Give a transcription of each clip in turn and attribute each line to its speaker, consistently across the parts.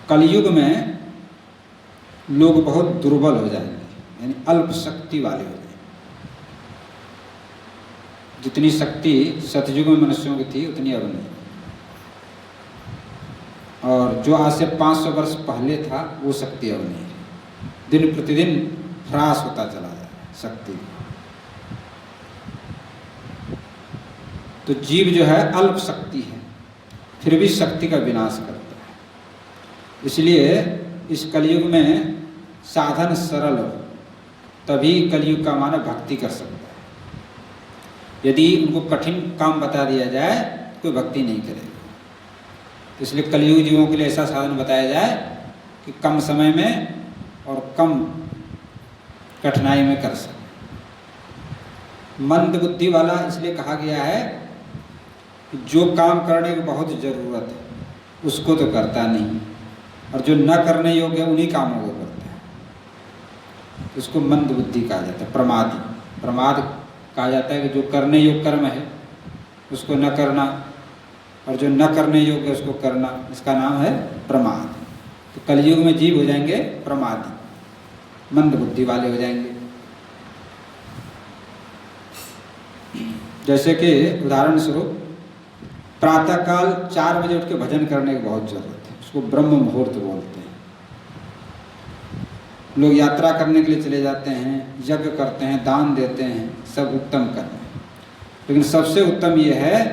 Speaker 1: कलयुग में लोग बहुत दुर्बल हो जाएंगे, यानी अल्प शक्ति वाले हो जाएंगे। जितनी शक्ति सतयुग में मनुष्यों की थी उतनी अब नहीं, और जो आज से 500 वर्ष पहले था वो शक्ति अब नहीं है। दिन प्रतिदिन ह्रास होता चला जा रहा है शक्ति। तो जीव जो है अल्प शक्ति है, फिर भी शक्ति का विनाश करता है। इसलिए इस कलयुग में साधन सरल हो, तभी कलयुग का मानव भक्ति कर सकता है। यदि उनको कठिन काम बता दिया जाए तो कोई भक्ति नहीं करेगा। इसलिए कलयुग जीवों के लिए ऐसा साधन बताया जाए कि कम समय में और कम कठिनाई में कर सके। मंद बुद्धि वाला इसलिए कहा गया है कि जो काम करने की बहुत ज़रूरत है उसको तो करता नहीं, और जो न करने योग्य है उन्हीं कामों को करता है। इसको मंद बुद्धि कहा जाता है, प्रमादी। प्रमाद कहा जाता है कि जो करने योग्य कर्म है उसको न करना, और जो न करने योग्य उसको करना, इसका नाम है प्रमाद। तो कलयुग में जीव हो जाएंगे प्रमादी, मंद बुद्धि वाले हो जाएंगे। जैसे कि उदाहरण स्वरूप प्रातःकाल 4 बजे उठ के भजन करने की बहुत जरूरत है, उसको ब्रह्म मुहूर्त बोलते हैं। लोग यात्रा करने के लिए चले जाते हैं, यज्ञ करते हैं, दान देते हैं, सब उत्तम कर्म है। लेकिन सबसे उत्तम ये है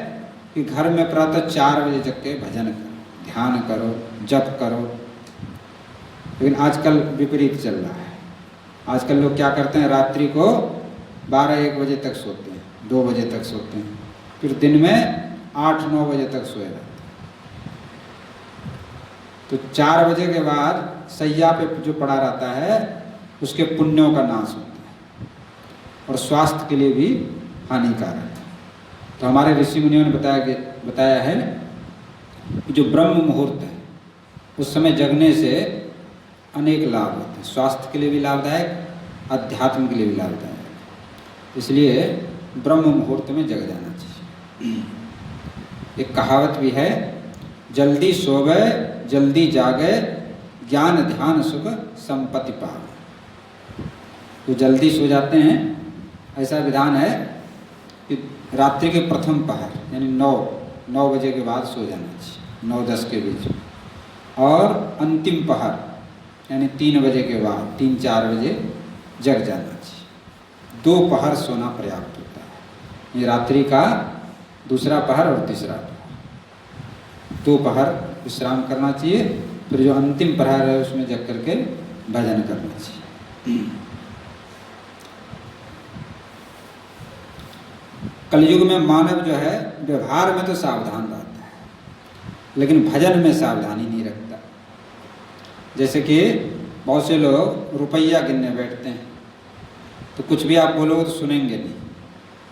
Speaker 1: कि घर में प्रातः 4 बजे जग के भजन करो, ध्यान करो, जप करो। लेकिन आजकल विपरीत चल रहा है। आजकल लोग क्या करते हैं, रात्रि को 12-1 बजे तक सोते हैं, 2 बजे तक सोते हैं, फिर दिन में 8-9 बजे तक सोए रहते हैं। तो 4 बजे के बाद सैया पे जो पड़ा रहता है उसके पुण्यों का नाश होता है, और स्वास्थ्य के लिए भी हानिकारक है। तो हमारे ऋषि मुनियों ने बताया है कि जो ब्रह्म मुहूर्त है उस समय जगने से अनेक लाभ होते हैं। स्वास्थ्य के लिए भी लाभदायक, अध्यात्म के लिए भी लाभदायक। इसलिए ब्रह्म मुहूर्त में जग जाना चाहिए। एक कहावत भी है, जल्दी सोवे जल्दी जागे, ज्ञान ध्यान सुख संपत्ति पावे। तो जल्दी सो जाते हैं, ऐसा विधान है कि रात्रि के प्रथम पहर यानी 9 बजे के बाद सो जाना चाहिए, 9-10 के बीच। और अंतिम पहर यानी 3 बजे के बाद 3-4 बजे जग जाना चाहिए। 2 पहर सोना पर्याप्त होता है। ये रात्रि का दूसरा पहर और तीसरा पहर, 2 पहर विश्राम करना चाहिए। फिर जो अंतिम पहर है उसमें जग करके भजन करना चाहिए। कलयुग में मानव जो है व्यवहार में तो सावधान रहता है, लेकिन भजन में सावधानी नहीं रखता। जैसे कि बहुत से लोग रुपया गिनने बैठते हैं, तो कुछ भी आप बोलोगे तो सुनेंगे नहीं,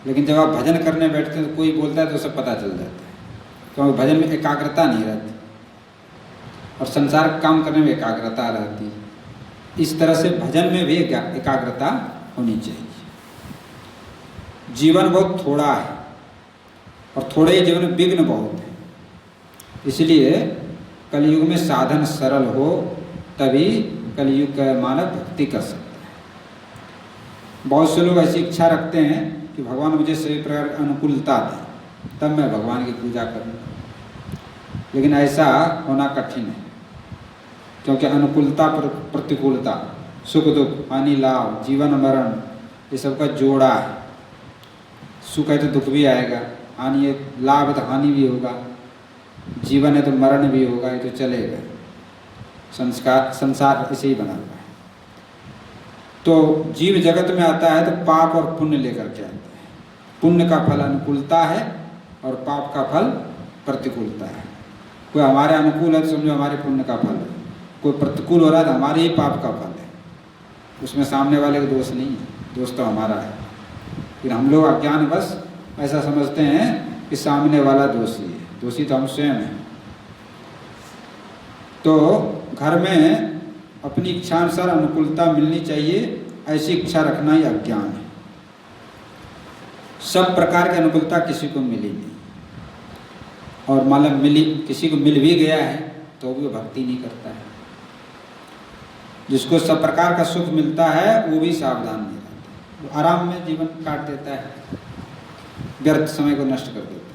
Speaker 1: लेकिन जब आप भजन करने बैठते हैं तो कोई बोलता है तो सब पता चल जाता है, क्योंकि भजन में एकाग्रता नहीं रहती और संसार का काम करने में एकाग्रता रहती है। इस तरह से भजन में भी एकाग्रता होनी चाहिए। जीवन बहुत थोड़ा है और थोड़े ही जीवन में विघ्न बहुत है, इसलिए कलयुग में साधन सरल हो तभी कलयुग का मानव भक्ति कर सकता है। बहुत से लोग ऐसी इच्छा रखते हैं कि भगवान मुझे सभी प्रकार की अनुकूलता दें तब मैं भगवान की पूजा करूँ, लेकिन ऐसा होना कठिन है, क्योंकि अनुकूलता प्रतिकूलता, सुख दुख, हानि लाभ, जीवन मरण, ये सबका जोड़ा है। सुख है तो दुख भी आएगा, हानि है लाभ है तो हानि भी होगा, जीवन है तो मरण भी होगा, ये तो चलेगा। संसार ऐसे ही बना हुआ है। तो जीव जगत में आता है तो पाप और पुण्य लेकर के आता है। पुण्य का फल अनुकूलता है और पाप का फल प्रतिकूलता है। कोई हमारे अनुकूल है तो समझो हमारे पुण्य का फल है, कोई प्रतिकूल हो रहा है तो हमारे ही पाप का फल है। उसमें सामने वाले का दोष नहीं है, दोष तो हमारा है। फिर हम लोग अज्ञानवश ऐसा समझते हैं कि सामने वाला दोषी है, दोषी तो हम स्वयं हैं। तो घर में अपनी इच्छानुसार अनुकूलता मिलनी चाहिए, ऐसी इच्छा रखना ही अज्ञान है। सब प्रकार की अनुकूलता किसी को मिली नहीं, और मालूम मिली किसी को मिल भी गया है तो भी वो भक्ति नहीं करता है। जिसको सब प्रकार का सुख मिलता है वो भी सावधान नहीं रहता, वो आराम में जीवन काट देता है, व्यर्थ समय को नष्ट कर देता है।